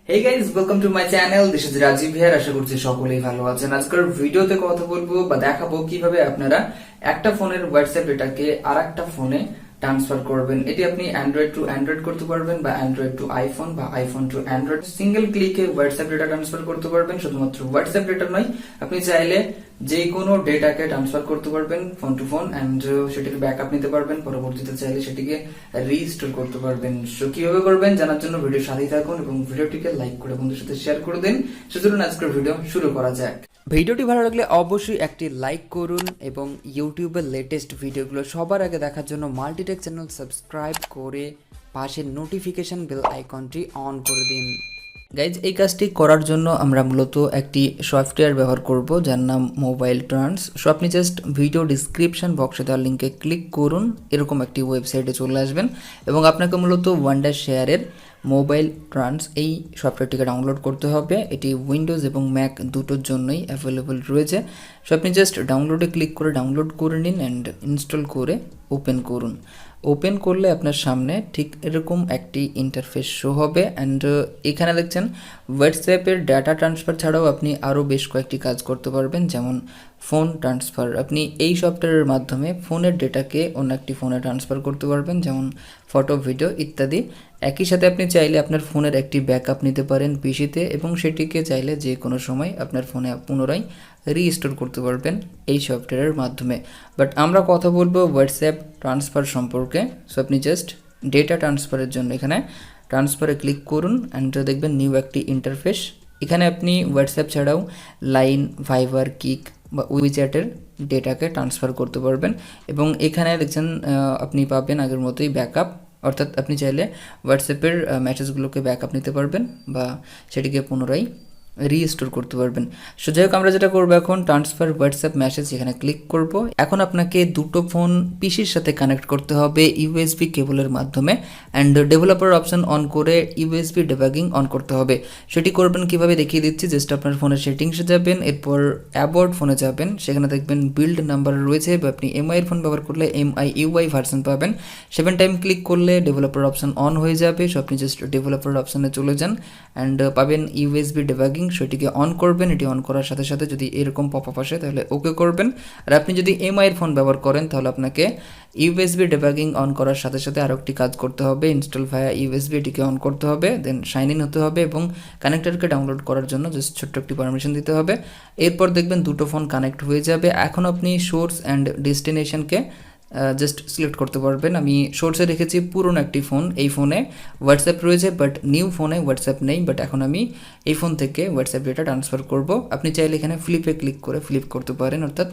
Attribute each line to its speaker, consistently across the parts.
Speaker 1: Hey guys, welcome to my channel. This is Rajib here. আশা করছি সকলেই ভালো আছেন। আজকের ভিডিওতে কথা বলবো বা দেখাবো কিভাবে আপনারা একটা ফোনের হোয়াটসঅ্যাপ ডেটাকে আরেকটা ফোনে ট্রান্সফার করবেন। এটি আপনি অ্যান্ড্রয়েড টু অ্যান্ড্রয়েড করতে পারবেন বা অ্যান্ড্রয়েড টু আইফোন বা আইফোন টু অ্যান্ড্রয়েড। সিঙ্গেল ক্লিকে হোয়াটসঅ্যাপ ডেটা ট্রান্সফার করতে পারবেন। শুধুমাত্র হোয়াটসঅ্যাপ ডেটা নয়, আপনি চাইলে যে কোনো ডেটাকে ট্রান্সফার করতে পারবেন ফোন টু ফোন এন্ড সেটিকে ব্যাকআপ নিতে পারবেন। পরবর্তীতে চাইলে সেটিকে রিস্টোর করতে পারবেন। সো কিভাবে করবেন জানার জন্য ভিডিও সাথেই থাকুন এবং ভিডিওটিকে লাইক করে বন্ধুদের সাথে শেয়ার করে দিন। সুতরাং আজকের ভিডিও শুরু করা যাক। ভিডিওটি ভালো লাগলে অবশ্যই একটি লাইক করুন এবং ইউটিউবের লেটেস্ট ভিডিওগুলো সবার আগে দেখার জন্য মাল্টিটেক চ্যানেল সাবস্ক্রাইব করে পাশের নোটিফিকেশন বেল আইকনটি অন করে দিন। গাইজ, এই কাজটি করার জন্য আমরা মূলত একটি সফটওয়্যার ব্যবহার করব যার নাম মোবাইল ট্রান্স। সো আপনি জাস্ট ভিডিও ডিসক্রিপশন বক্সে দেওয়ার লিঙ্কে ক্লিক করুন, এরকম একটি ওয়েবসাইটে চলে আসবেন এবং আপনাকে মূলত ওয়ান্ডার শেয়ারের মোবাইল ট্রান্স এই সফটওয়্যারটিকে ডাউনলোড করতে হবে। এটি উইন্ডোজ এবং ম্যাক দুটোর জন্যই অ্যাভেলেবল রয়েছে। সো আপনি জাস্ট ডাউনলোডে ক্লিক করে ডাউনলোড করে নিন অ্যান্ড ইনস্টল করে ওপেন করুন। ওপেন করলে আপনার সামনে ঠিক এরকম একটি ইন্টারফেস শো হবে অ্যান্ড এখানে দেখছেন হোয়াটসঅ্যাপের ডাটা ট্রান্সফার ছাড়াও আপনি আরও বেশ কয়েকটি কাজ করতে পারবেন, যেমন ফোন ট্রান্সফার। আপনি এই সফটওয়্যারের মাধ্যমে ফোনের ডেটাকে অন্য একটি ফোনে ট্রান্সফার করতে পারবেন, যেমন ফটো, ভিডিও ইত্যাদি। একই সাথে আপনি চাইলে আপনার ফোনের একটি ব্যাকআপ নিতে পারেন পিসিতে এবং সেটিকে চাইলে যে কোনো সময় আপনার ফোনে পুনরায় রিস্টোর করতে পারবেন এই সফটওয়্যারের মাধ্যমে। বাট আমরা কথা বলবো হোয়াটসঅ্যাপ ট্রান্সফার সম্পর্কে। সো আপনি জাস্ট ডেটা ট্রান্সফারের জন্য এখানে ট্রান্সফারে ক্লিক করুন অ্যান্ড দেখবেন নিউ একটি ইন্টারফেস। এখানে আপনি হোয়াটসঅ্যাপ ছাড়াও লাইন, ভাইবার, কিক বা উইচ্যাটের ডেটাকে ট্রান্সফার করতে পারবেন এবং এখানে দেখছেন আপনি পাবেন আগের মতোই ব্যাকআপ, অর্থাৎ আপনি চাইলে হোয়াটসঅ্যাপের মেসেজগুলোকে ব্যাকআপ নিতে পারবেন বা সেটিকে পুনরায় রিস্টোর করতে পারবেন। সো যাই হোক, আমরা যেটা করবো এখন ট্রান্সফার হোয়াটসঅ্যাপ মেসেজ এখানে ক্লিক করব। এখন আপনাকে দুটো ফোন পিসির সাথে কানেক্ট করতে হবে ইউএসবি কেবলের মাধ্যমে অ্যান্ড ডেভেলপার অপশন অন করে ইউএসবি ডিবাগিং অন করতে হবে। সেটি করবেন কিভাবে দেখিয়ে দিচ্ছি। জাস্ট আপনার ফোনের সেটিংসে যাবেন, এরপর অ্যাবাউট ফোনে যাবেন, সেখানে দেখবেন বিল্ড নাম্বার রয়েছে বা আপনি এমআই এর ফোন ব্যবহার করলে MIUI ভার্সন পাবেন। 7 টাইম ক্লিক করলে ডেভেলপার অপশন অন হয়ে যাবে। সো আপনি জাস্ট ডেভেলপার অপশনে চলে যান অ্যান্ড পাবেন ইউএসবি ডিবাগিং। সেটিকে অন করবেন। এটি অন করার সাথে সাথে যদি এরকম পপ আপ আসে তাহলে ওকে করবেন। আর আপনি যদি এমআই এর ফোন ব্যবহার করেন তাহলে আপনাকে ইউএসবি ডিবাগিং অন করার সাথে সাথে আরও একটি কাজ করতে হবে, ইনস্টল ভায়া ইউএসবি, এটিকে অন করতে হবে, দেন সাইন ইন হতে হবে এবং কানেক্টরকে ডাউনলোড করার জন্য জাস্ট ছোট্ট একটি পারমিশন দিতে হবে। এরপর দেখবেন দুটো ফোন কানেক্ট হয়ে যাবে। এখন আপনি সোর্স অ্যান্ড ডেস্টিনেশনকে জাস্ট সিলেক্ট করতে পারবেন। আমি সোর্সে রেখেছি পুরনো একটি ফোন, এই ফোনে হোয়াটসঅ্যাপ রয়েছে বাট নিউ ফোনে হোয়াটসঅ্যাপ নেই। বাট এখন আমি এই ফোন থেকে হোয়াটসঅ্যাপ ডেটা ট্রান্সফার করব। আপনি চাইলে এখানে ফ্লিপে ক্লিক করে ফ্লিপ করতে পারেন, অর্থাৎ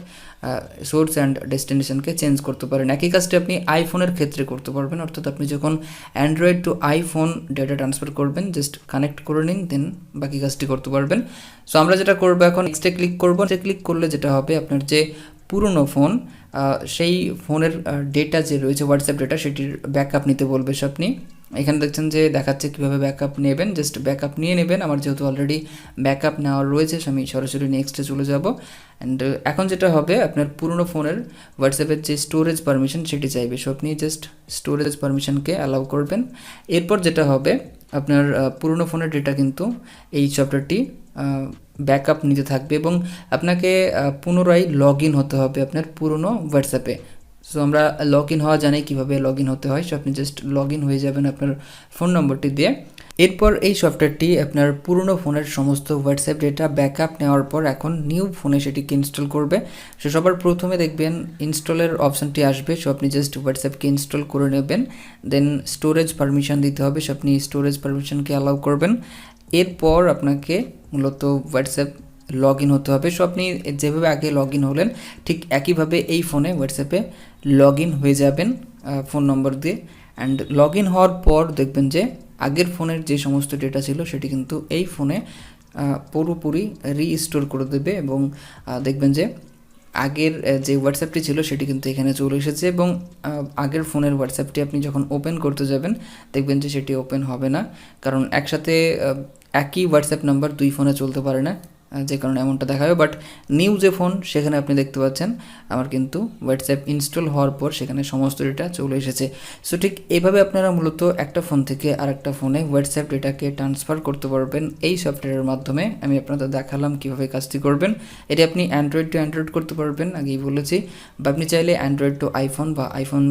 Speaker 1: সোর্স অ্যান্ড ডেস্টিনেশনকে চেঞ্জ করতে পারেন। একই কাজটি আপনি আইফোনের ক্ষেত্রে করতে পারবেন, অর্থাৎ আপনি যখন Android to iPhone data transfer করবেন জাস্ট কানেক্ট করে নিন, দেন বাকি কাজটি করতে পারবেন। সো আমরা যেটা করবো এখন নেক্সটে ক্লিক করবো। ক্লিক করলে যেটা হবে আপনার যে পুরনো ফোন সেই ফোনের ডেটা যে রয়েছে হোয়াটসঅ্যাপ ডেটা সেটির ব্যাকআপ নিতে বলবে। সো আপনি এখানে দেখছেন যে দেখাচ্ছে কীভাবে ব্যাকআপ নেবেন, জাস্ট ব্যাকআপ নিয়ে নেবেন। আমার যেহেতু অলরেডি ব্যাকআপ নেওয়ার রয়েছে আমি সরাসরি নেক্সটে চলে যাব অ্যান্ড এখন যেটা হবে আপনার পুরনো ফোনের হোয়াটসঅ্যাপের যে স্টোরেজ পারমিশন সেটি চাইবে। সো আপনি জাস্ট স্টোরেজ পারমিশনকে অ্যালাউ করবেন। এরপর যেটা হবে আপনার পুরনো ফোনের ডেটা কিন্তু এই সফটওয়্যারটি ব্যাকআপ নিতে থাকবে এবং আপনাকে পুনরায় লগ ইন হতে হবে আপনার পুরনো হোয়াটসঅ্যাপে। সো আমরা লগ ইন হওয়া জানি কীভাবে লগ ইন হতে হয়। সো আপনি জাস্ট লগ ইন হয়ে যাবেন আপনার ফোন নম্বরটি দিয়ে। এরপর এই সফটওয়্যারটি আপনার পুরনো ফোনের সমস্ত হোয়াটসঅ্যাপ ডেটা ব্যাকআপ নেওয়ার পর এখন নিউ ফোনে সেটিকে ইনস্টল করবে। সো সবার প্রথমে দেখবেন ইনস্টলের অপশানটি আসবে। সো আপনি জাস্ট হোয়াটসঅ্যাপকে ইনস্টল করে নেবেন, দেন স্টোরেজ পারমিশন দিতে হবে। সো আপনি স্টোরেজ পারমিশনকে অ্যালাউ করবেন। এরপর আপনাকে মূলত হোয়াটসঅ্যাপ লগ ইন হতে হবে। সো আপনি যেভাবে আগে লগ ইন হলেন ঠিক একইভাবে এই ফোনে হোয়াটসঅ্যাপে লগ ইন হয়ে যাবেন ফোন নম্বর দিয়ে অ্যান্ড লগ ইন হওয়ার পর দেখবেন যে আগের ফোনের যে সমস্ত ডেটা ছিল সেটি কিন্তু এই ফোনে পুরোপুরি রিস্টোর করে দেবে এবং দেখবেন যে আগের যে হোয়াটসঅ্যাপটি ছিল সেটি কিন্তু এখানে চলে এসেছে এবং আগের ফোনের হোয়াটসঅ্যাপটি আপনি যখন ওপেন করতে যাবেন দেখবেন যে সেটি ওপেন হবে না, কারণ একসাথে একই হোয়াটসঅ্যাপ নাম্বার দুই ফোনে চলতে পারে না। যে কারণে এমনটা দেখাবে। বাট নিউ যে ফোন সেখানে আপনি দেখতে পাচ্ছেন আমার কিন্তু হোয়াটসঅ্যাপ ইনস্টল হওয়ার পর সেখানে সমস্ত ডেটা চলে এসেছে। সো ঠিক এইভাবে আপনারা মূলত একটা ফোন থেকে আরেকটা ফোনে হোয়াটসঅ্যাপ ডেটাকে ট্রান্সফার করতে পারবেন এই সফটওয়্যারের মাধ্যমে। আমি আপনাদের দেখালাম কীভাবে কাজটি করবেন। এটি আপনি অ্যান্ড্রয়েড টু অ্যান্ড্রয়েড করতে পারবেন, আগেই বলেছি, বা আপনি চাইলে অ্যান্ড্রয়েড টু আইফোন বা আইফোন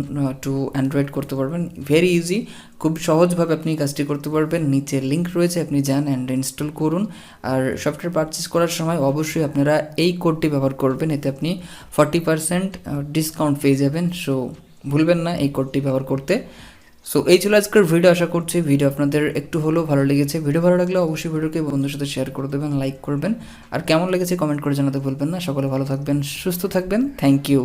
Speaker 1: টু অ্যান্ড্রয়েড করতে পারবেন। ভেরি ইজি, খুব সহজভাবে আপনি কাজটি করতে পারবেন। নিচে লিঙ্ক রয়েছে, আপনি যান অ্যান্ড ইনস্টল করুন। আর সফটওয়্যার পারচেস করার সময় অবশ্যই আপনারা এই কোডটি ব্যবহার করবেন, এতে আপনি 40% ডিসকাউন্ট পেয়ে যাবেন। সো ভুলবেন না এই কোডটি ব্যবহার করতে। সো এই ছিল আজকের ভিডিও। আশা করছি ভিডিও আপনাদের একটু হলেও ভালো লেগেছে। ভিডিও ভালো লাগলে অবশ্যই ভিডিওকে বন্ধুর সাথে শেয়ার করে দেবেন, লাইক করবেন, আর কেমন লেগেছে কমেন্ট করে জানাতে ভুলবেন না। সকলে ভালো থাকবেন, সুস্থ থাকবেন। Thank you.